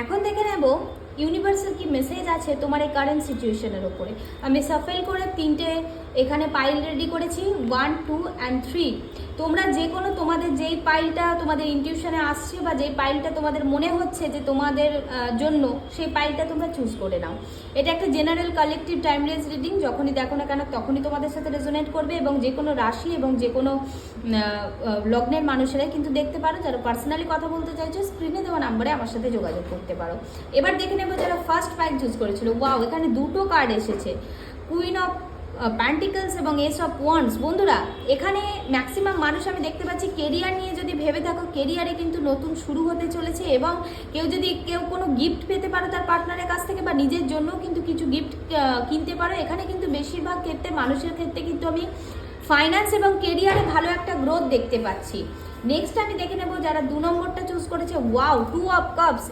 এখন দেখে নেব ইউনিভার্সাল কি মেসেজ আছে তোমার এই কারেন্ট সিচুয়েশনের ওপরে। আমি সাফেল করে 3টে এখানে পাইল রেডি করেছি, 1, 2 and 3। তোমরা যে কোনো তোমাদের যেই পাইলটা তোমাদের ইনটিউশনে আসছে বা যেই পাইলটা তোমাদের মনে হচ্ছে যে তোমাদের জন্য, সেই পাইলটা তোমরা চুজ করে নাও। এটা একটা জেনারেল কালেকটিভ টাইমলেস রিডিং, যখনই দেখো না কেন তখনই তোমাদের সাথে রেজোনেট করবে এবং যে কোনো রাশি এবং যে কোনো লগ্নের মানুষেরাই কিন্তু দেখতে পারো। যারা পার্সোনালি কথা বলতে চাইছো স্ক্রিনে দেওয়া নাম্বারে আমার সাথে যোগাযোগ করতে পারো। এবার দেখে নেবো যারা ফার্স্ট পাইল চুজ করেছিল। ওয়াও, এখানে দুটো কার্ড এসেছে, কুইন অফ প্যান্টিকলস এবং এস অফ ওয়ান্ডস। বন্ধুরা, এখানে ম্যাক্সিমাম মানুষ আমি দেখতে পাচ্ছি কেরিয়ার নিয়ে যদি ভেবে থাকো, কেরিয়ারে কিন্তু নতুন শুরু হতে চলেছে এবং কেউ কোনো গিফট পেতে পারো তার পার্টনারের কাছ থেকে বা নিজের জন্য কিন্তু কিছু গিফট কিনতে পারো। এখানে কিন্তু বেশিরভাগ ক্ষেত্রে মানুষের ক্ষেত্রে কিন্তু আমি ফাইন্যান্স এবং কেরিয়ারে ভালো একটা গ্রোথ দেখতে পাচ্ছি। নেক্সট আমি দেখে নেবো যারা 2 নম্বরটা চুজ করেছে। Wow, 2 of cups.